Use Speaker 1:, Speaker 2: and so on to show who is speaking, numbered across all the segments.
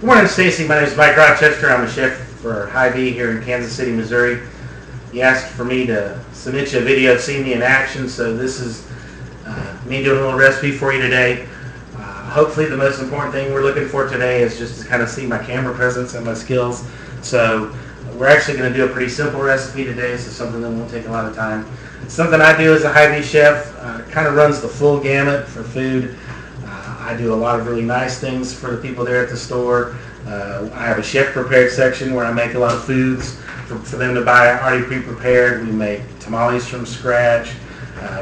Speaker 1: Good morning, Stacy. My name is Mike Rochester. I'm a chef for Hy-Vee here in Kansas City, Missouri. You asked for me to submit you a video of seeing me in action, so this is me doing a little recipe for you today. Hopefully the most important thing we're looking for today is just to kind of see my camera presence and my skills. So we're actually going to do a pretty simple recipe today, so something that won't take a lot of time. It's something I do as a Hy-Vee chef. Kind of runs the full gamut for food. I do a lot of really nice things for the people there at the store. I have a chef prepared section where I make a lot of foods for them to buy already pre-prepared. We make tamales from scratch,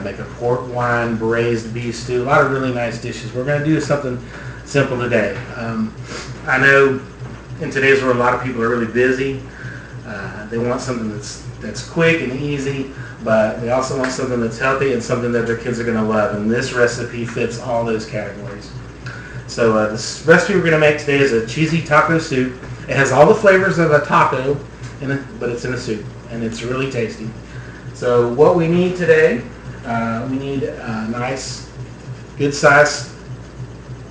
Speaker 1: make a port wine braised beef stew, a lot of really nice dishes. We're going to do something simple today. I know in today's world a lot of people are really busy. They want something that's quick and easy, but they also want something that's healthy and something that their kids are going to love, and this recipe fits all those categories. So this recipe we're going to make today is a cheesy taco soup. It has all the flavors of a taco in it, but it's in a soup, and it's really tasty. So what we need today, we need a nice, good-sized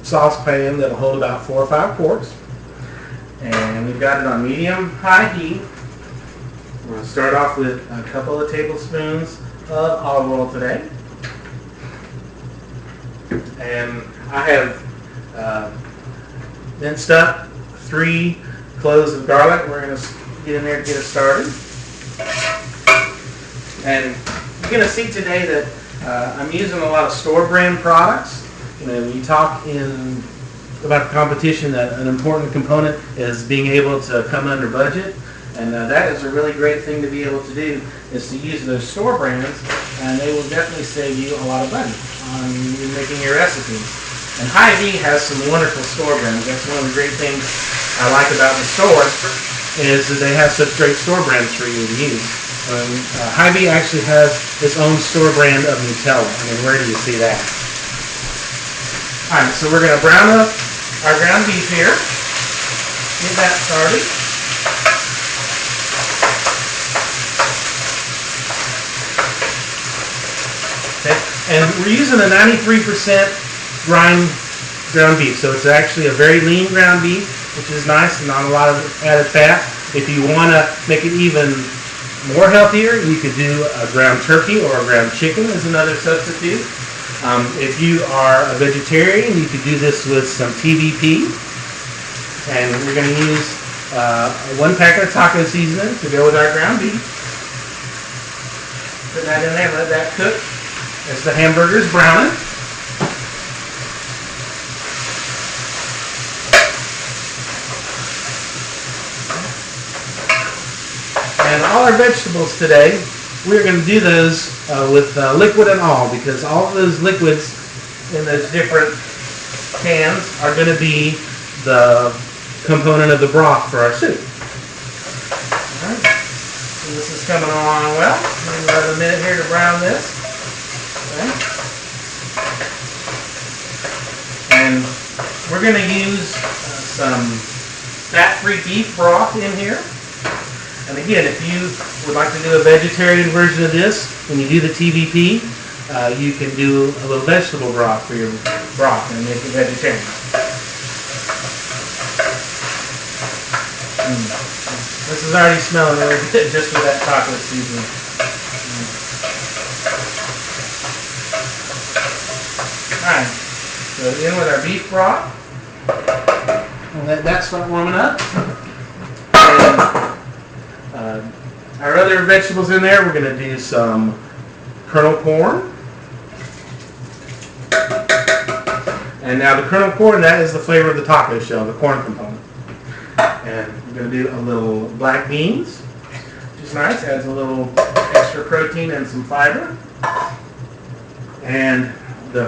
Speaker 1: saucepan that'll hold about 4 or 5 quarts, and we've got it on medium-high heat. We're going to start off with a couple of tablespoons of olive oil today. And I have minced up 3 cloves of garlic. We're going to get in there to get us started. And you're going to see today that I'm using a lot of store brand products. You know, when you talk about the competition, that an important component is being able to come under budget. And that is a really great thing to be able to do, is to use those store brands, and they will definitely save you a lot of money on making your recipes. And Hy-Vee has some wonderful store brands. That's one of the great things I like about the store, is that they have such great store brands for you to use. Hy-Vee actually has its own store brand of Nutella. I mean, where do you see that? All right, so we're going to brown up our ground beef here. Get that started. And we're using a 93% ground beef, so it's actually a very lean ground beef, which is nice and not a lot of added fat. If you want to make it even more healthier, you could do a ground turkey or a ground chicken as another substitute. If you are a vegetarian, you could do this with some TVP. And we're going to use 1 packet of taco seasoning to go with our ground beef. Put that in there, let that cook as the hamburger is browning. And all our vegetables today, we're going to do those with liquid and all, because all of those liquids in those different cans are going to be the component of the broth for our soup. All right. So this is coming along well. Maybe about a minute here to brown this. Okay. And we're going to use some fat-free beef broth in here. And again, if you would like to do a vegetarian version of this, when you do the TVP, you can do a little vegetable broth for your broth and make it vegetarian. This is already smelling really good just with that taco seasoning. Alright, so in with our beef broth. And let that start warming up. And our other vegetables in there, we're going to do some kernel corn. And now the kernel corn, that is the flavor of the taco shell, the corn component. And we're going to do a little black beans, which is nice, adds a little extra protein and some fiber. And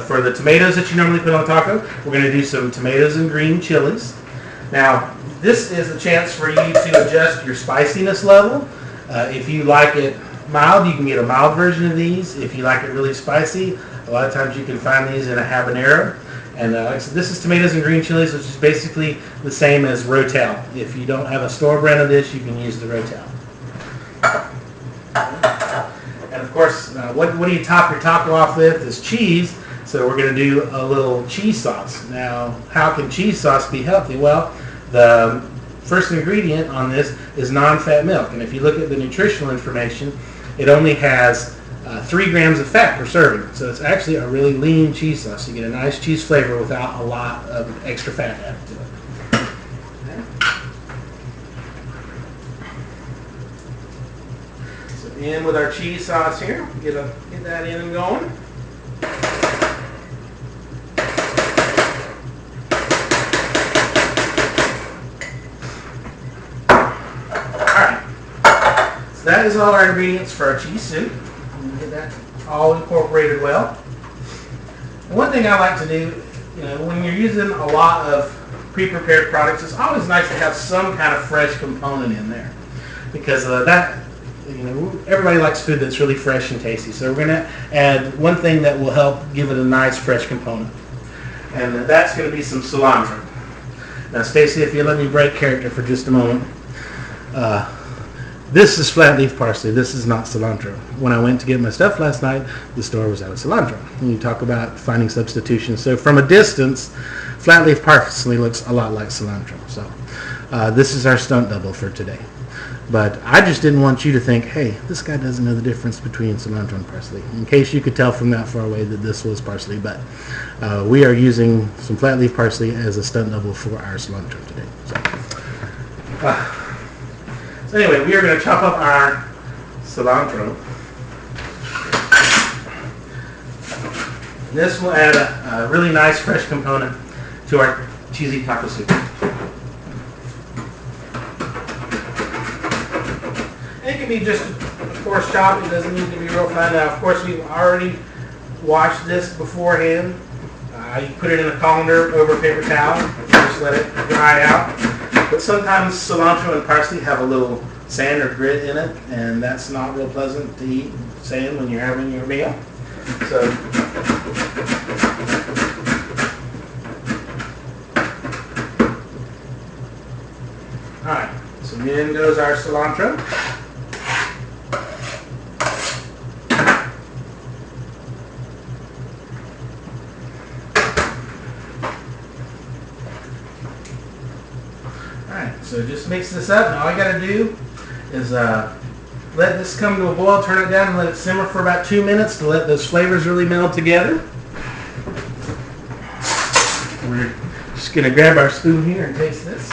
Speaker 1: for the tomatoes that you normally put on taco, we're going to do some tomatoes and green chilies. Now, this is a chance for you to adjust your spiciness level. If you like it mild, you can get a mild version of these. If you like it really spicy, a lot of times you can find these in a habanero. And so this is tomatoes and green chilies, which is basically the same as Rotel. If you don't have a store brand of this, you can use the Rotel. And of course, what do you top your taco off with is cheese. So we're going to do a little cheese sauce. Now, how can cheese sauce be healthy? Well, The first ingredient on this is non-fat milk, and if you look at the nutritional information, it only has 3 grams of fat per serving. So it's actually a really lean cheese sauce. You get a nice cheese flavor without a lot of extra fat added to it. In with our cheese sauce here. Get that in and going. Alright. So that is all our ingredients for our cheese soup. Get that all incorporated well. And one thing I like to do, when you're using a lot of pre-prepared products, it's always nice to have some kind of fresh component in there. Because everybody likes food that's really fresh and tasty. So we're going to add one thing that will help give it a nice fresh component. And that's going to be some cilantro. Now, Stacy, if you let me break character for just a moment. This is flat leaf parsley. This is not cilantro. When I went to get my stuff last night, the store was out of cilantro. And you talk about finding substitutions. So from a distance, flat leaf parsley looks a lot like cilantro. So this is our stunt double for today. But I just didn't want you to think, hey, this guy doesn't know the difference between cilantro and parsley. In case you could tell from that far away that this was parsley. But we are using some flat leaf parsley as a stunt double for our cilantro today. So anyway, we are going to chop up our cilantro. This will add a really nice fresh component to our cheesy taco soup. It can be just, of course, chopped. It doesn't need to be real fine. Now, of course, we've already washed this beforehand. You put it in a colander over a paper towel. Just let it dry out. But sometimes cilantro and parsley have a little sand or grit in it, and that's not real pleasant to eat sand when you're having your meal. So, all right. So in goes our cilantro. So just mix this up, and all you got to do is let this come to a boil, turn it down, and let it simmer for about 2 minutes to let those flavors really meld together. We're just going to grab our spoon here and taste this.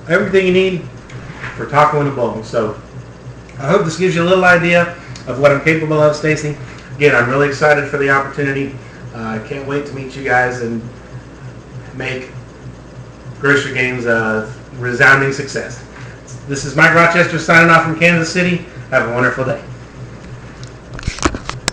Speaker 1: Everything you need for taco in a bowl. So I hope this gives you a little idea of what I'm capable of, Stacy. Again, I'm really excited for the opportunity. I can't wait to meet you guys and make Grocery Games a resounding success. This is Mike Rochester signing off from Kansas City. Have a wonderful day.